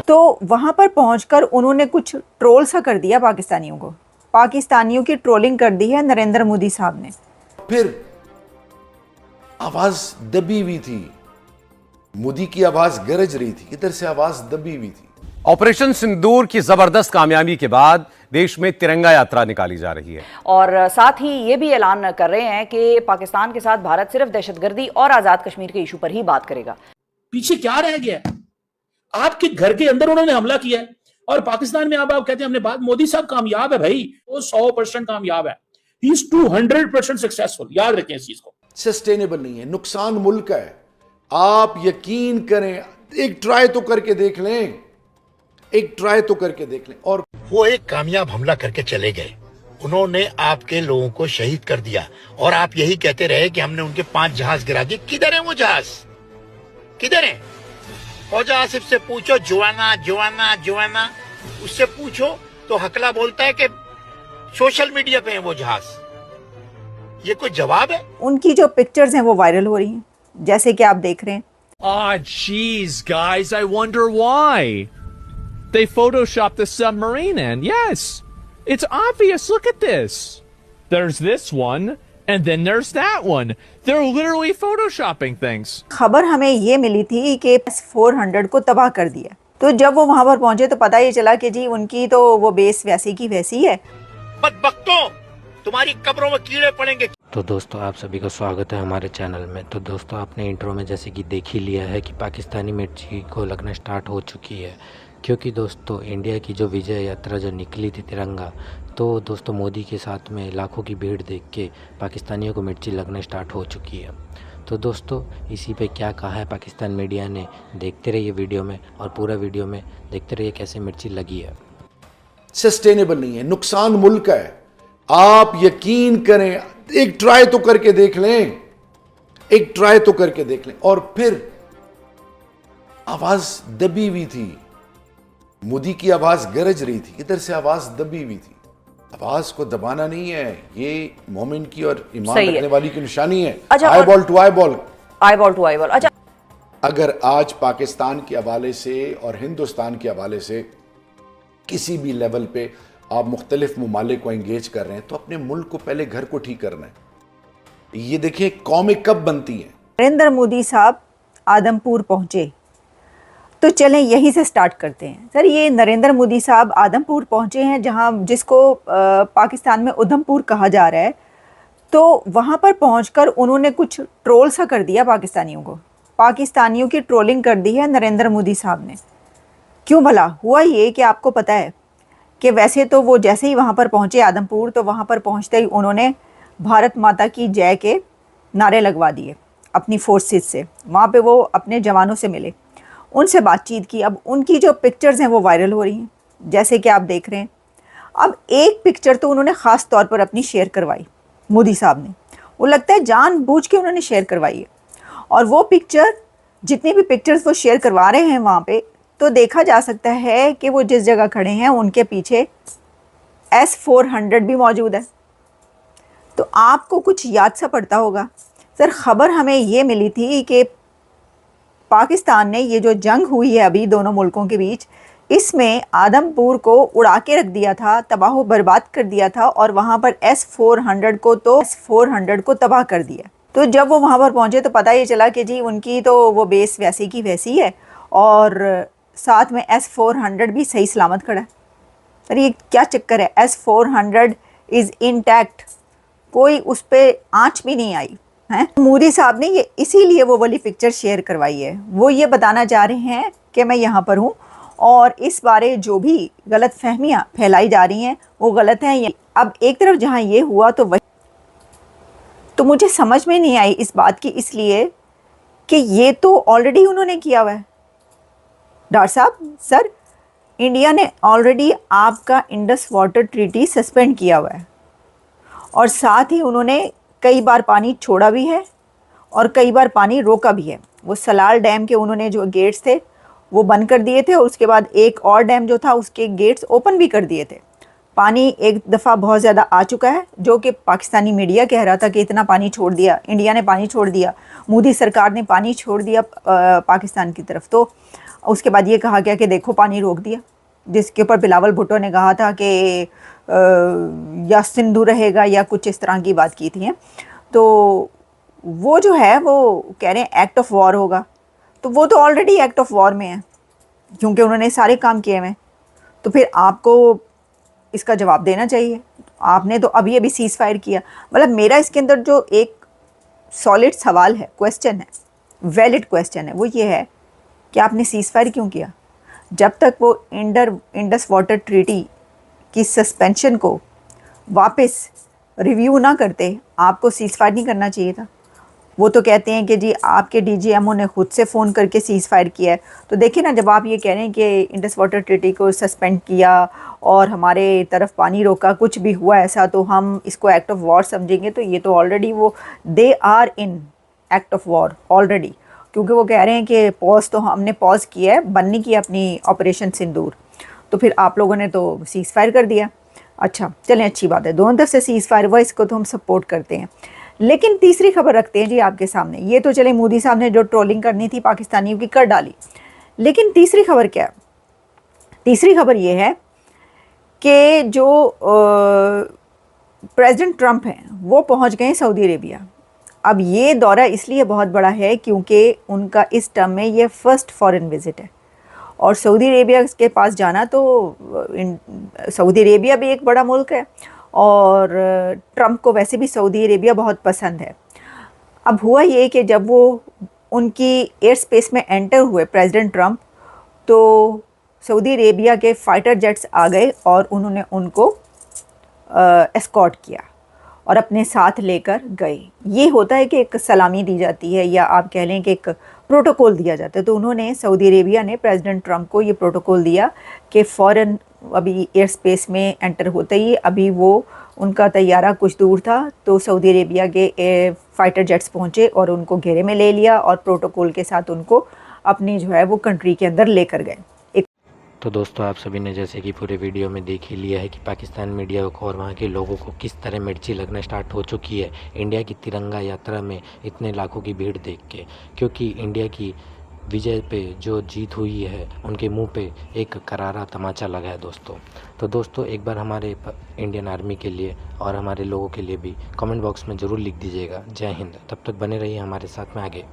तो वहाँ पर पहुंचकर उन्होंने कुछ ट्रोल सा कर दिया पाकिस्तानियों को, पाकिस्तानियों की ट्रोलिंग कर दी है नरेंद्र मोदी साहब ने। फिर आवाज दबी हुई थी, मोदी की आवाज गरज रही थी, इधर से आवाज दबी हुई थी। ऑपरेशन सिंदूर की जबरदस्त कामयाबी के बाद देश में तिरंगा यात्रा निकाली जा रही है और साथ ही ये भी ऐलान कर रहे हैं कि पाकिस्तान के साथ भारत सिर्फ दहशतगर्दी और आजाद कश्मीर के इशू पर ही बात करेगा। पीछे क्या रह गया? आपके घर के अंदर उन्होंने हमला किया है और पाकिस्तान में आप कहते हैं हमने बात। मोदी साहब कामयाब है भाई, वो 100% कामयाब है। ही इज 200% सक्सेसफुल, याद रखें इस चीज को। सस्टेनेबल नहीं है, नुकसान मुल्क का है। आप यकीन करें, एक ट्राई तो करके देख लें, एक ट्राई तो करके देख लें। और वो एक कामयाब हमला करके चले गए, उन्होंने आपके लोगों को शहीद कर दिया और आप यही कहते रहे कि हमने उनके 5 जहाज गिरा दिए। किधर है वो जहाज? किधर है? फौजा आसिफ से पूछो, जुआना जुआना जुआना, उससे पूछो तो हकला बोलता है कि सोशल मीडिया पे है वो जहाज। ये कोई जवाब है? उनकी जो पिक्चर्स हैं वो वायरल हो रही हैं, जैसे कि आप देख रहे हैं। Ah, jeez, guys, I wonder why. They photoshopped the submarine in. Yes, it's obvious. Look at this. There's this one, and then there's that one. They're literally photoshopping things. खबर हमें ये मिली थी कि S-400 को तबाह कर दिया, तो जब वो वहां पर पहुंचे तो पता ये चला कि जी उनकी तो वो बेस वैसी की वैसी है। बदबख्तों, तुम्हारी कब्रों में कीड़े पड़ेंगे। तो दोस्तों आप सभी का स्वागत है हमारे चैनल में। तो दोस्तों आपने इंट्रो में जैसे कि देख ही लिया है कि पाकिस्तानी मिर्ची को लगना स्टार्ट हो चुकी है, क्योंकि दोस्तों इंडिया की जो विजय यात्रा जो निकली थी तिरंगा, तो दोस्तों मोदी के साथ में लाखों की भीड़ देख के पाकिस्तानियों को मिर्ची लगना स्टार्ट हो चुकी है। तो दोस्तों इसी पे क्या कहा है पाकिस्तान मीडिया ने, देखते रहिए वीडियो में और पूरा वीडियो में देखते रहिए कैसे मिर्ची लगी है। सस्टेनेबल नहीं है, नुकसान मुल्क का है। आप यकीन करें, एक ट्राई तो करके देख लें, एक ट्राई तो करके देख लें। और फिर आवाज दबी हुई थी, मोदी की आवाज गरज रही थी, इधर से आवाज दबी हुई थी। आवाज को दबाना नहीं है, ये मोमिन की और ईमान रखने वाली की निशानी है। अच्छा, eyeball to eyeball, eyeball to eyeball. अच्छा, अगर आज पाकिस्तान के हवाले से और हिंदुस्तान के हवाले से किसी भी लेवल पे आप मुख्तलिफ ममालिक को एंगेज कर रहे हैं, तो अपने मुल्क को पहले घर को ठीक करना है। ये देखिए कौमें कब बनती हैं। नरेंद्र मोदी साहब आदमपुर पहुंचे, तो चलें यहीं से स्टार्ट करते हैं। सर, ये नरेंद्र मोदी साहब आदमपुर पहुंचे हैं, जहां जिसको पाकिस्तान में उधमपुर कहा जा रहा है। तो वहां पर पहुंचकर उन्होंने कुछ ट्रोल सा कर दिया पाकिस्तानियों को, पाकिस्तानियों की ट्रोलिंग कर दी है नरेंद्र मोदी साहब ने। क्यों भला? हुआ ये कि आपको पता है कि वैसे तो वो जैसे ही वहाँ पर पहुँचे आदमपुर, तो वहाँ पर पहुँचते ही उन्होंने भारत माता की जय के नारे लगवा दिए अपनी फोर्सेस से। वहाँ पे वो अपने जवानों से मिले, उनसे बातचीत की। अब उनकी जो पिक्चर्स हैं वो वायरल हो रही हैं, जैसे कि आप देख रहे हैं। अब एक पिक्चर तो उन्होंने ख़ास तौर पर अपनी शेयर करवाई मोदी साहब ने, वो लगता है जानबूझ के उन्होंने शेयर करवाई है। और वो पिक्चर, जितनी भी पिक्चर्स वो शेयर करवा रहे हैं वहाँ पे, तो देखा जा सकता है कि वो जिस जगह खड़े हैं उनके पीछे S-400 भी मौजूद है। तो आपको कुछ याद सा पड़ता होगा। सर, ख़बर हमें ये मिली थी कि पाकिस्तान ने ये जो जंग हुई है अभी दोनों मुल्कों के बीच, इसमें आदमपुर को उड़ा के रख दिया था, तबाह बर्बाद कर दिया था, और वहाँ पर S-400 को तबाह कर दिया। तो जब वो वहाँ पर पहुँचे तो पता ये चला कि जी उनकी तो वो बेस वैसी की वैसी है, और साथ में S-400 भी सही सलामत खड़ा है। सर, ये क्या चक्कर है? S-400 इज़ इंटैक्ट, कोई उस पर आँच भी नहीं आई है। मोदी साहब ने ये इसीलिए वो वाली पिक्चर शेयर करवाई है। वो ये बताना चाह रहे हैं कि मैं यहाँ पर हूँ, और इस बारे जो भी गलत फहमियाँ फैलाई जा रही हैं वो गलत हैं। अब एक तरफ जहाँ ये हुआ तो वही, तो मुझे समझ में नहीं आई इस बात की, इसलिए कि ये तो ऑलरेडी उन्होंने किया हुआ है। डॉक्टर साहब, सर, इंडिया ने ऑलरेडी आपका इंडस वाटर ट्रीटी सस्पेंड किया हुआ है, और साथ ही उन्होंने कई बार पानी छोड़ा भी है और कई बार पानी रोका भी है। वो सलाल डैम के उन्होंने जो गेट्स थे वो बंद कर दिए थे, और उसके बाद एक और डैम जो था उसके गेट्स ओपन भी कर दिए थे। पानी एक दफ़ा बहुत ज़्यादा आ चुका है, जो कि पाकिस्तानी मीडिया कह रहा था कि इतना पानी छोड़ दिया, इंडिया ने पानी छोड़ दिया, मोदी सरकार ने पानी छोड़ दिया पाकिस्तान की तरफ। तो उसके बाद ये कहा गया कि देखो पानी रोक दिया, जिसके ऊपर बिलावल भुट्टो ने कहा था कि या सिंधु रहेगा या कुछ इस तरह की बात की थी। तो वो जो है वो कह रहे हैं एक्ट ऑफ वॉर होगा, तो वो तो ऑलरेडी एक्ट ऑफ वॉर में है क्योंकि उन्होंने सारे काम किए हुए। तो फिर आपको इसका जवाब देना चाहिए। आपने तो अभी सीज़ फायर किया। मतलब मेरा इसके अंदर जो एक सॉलिड सवाल है, क्वेश्चन है, वैलिड क्वेश्चन है, वो ये है कि आपने सीज़ फायर क्यों किया? जब तक वो इंडस वाटर ट्रीटी की सस्पेंशन को वापस रिव्यू ना करते आपको सीज़ फायर नहीं करना चाहिए था। वो तो कहते हैं कि जी आपके डीजीएमओ ने खुद से फ़ोन करके सीज़ फायर किया है। तो देखिए ना, जब आप ये कह रहे हैं कि इंडस वाटर ट्रीटी को सस्पेंड किया और हमारे तरफ पानी रोका, कुछ भी हुआ ऐसा तो हम इसको एक्ट ऑफ वॉर समझेंगे, तो ये तो ऑलरेडी वो they are in act of war already, क्योंकि वो कह रहे हैं कि पॉज तो हमने पॉज किया है, बंद नहीं किया अपनी ऑपरेशन सिंदूर। तो फिर आप लोगों ने तो सीज़ फायर कर दिया। अच्छा चलें, अच्छी बात है, दोनों तरफ से सीज़ फायर हुआ, इसको तो हम सपोर्ट करते हैं। लेकिन तीसरी खबर रखते हैं जी आपके सामने। ये तो चले मोदी साहब ने जो ट्रोलिंग करनी थी पाकिस्तानियों की कर डाली, लेकिन तीसरी खबर क्या है? तीसरी खबर ये है कि जो प्रेसिडेंट ट्रंप हैं वो पहुंच गए सऊदी अरेबिया। अब ये दौरा इसलिए बहुत बड़ा है क्योंकि उनका इस टर्म में ये फर्स्ट फॉरेन विजिट है, और सऊदी अरेबिया के पास जाना तो सऊदी अरेबिया भी एक बड़ा मुल्क है और ट्रंप को वैसे भी सऊदी अरेबिया बहुत पसंद है। अब हुआ ये कि जब वो उनकी एयर स्पेस में एंटर हुए प्रेसिडेंट ट्रंप, तो सऊदी अरेबिया के फाइटर जेट्स आ गए और उन्होंने उनको एस्कॉर्ट किया और अपने साथ लेकर गए। ये होता है कि एक सलामी दी जाती है, या आप कह लें कि एक प्रोटोकॉल दिया जाता है। तो उन्होंने, सऊदी अरेबिया ने प्रेसिडेंट ट्रंप को ये प्रोटोकॉल दिया कि फ़ौरन अभी एयर स्पेस में एंटर होते ही, अभी वो उनका तैयारा कुछ दूर था तो सऊदी अरेबिया के फाइटर जेट्स पहुंचे और उनको घेरे में ले लिया और प्रोटोकॉल के साथ उनको अपनी जो है वो कंट्री के अंदर लेकर गए। तो दोस्तों, आप सभी ने जैसे कि पूरे वीडियो में देख ही लिया है कि पाकिस्तान मीडिया को और वहाँ के लोगों को किस तरह मिर्ची लगना स्टार्ट हो चुकी है इंडिया की तिरंगा यात्रा में इतने लाखों की भीड़ देख के, क्योंकि इंडिया की विजय पे जो जीत हुई है उनके मुंह पे एक करारा तमाचा लगा है दोस्तों। तो दोस्तों, एक बार हमारे इंडियन आर्मी के लिए और हमारे लोगों के लिए भी कमेंट बॉक्स में ज़रूर लिख दीजिएगा। जय हिंद। तब तक बने रहिए हमारे साथ में आगे।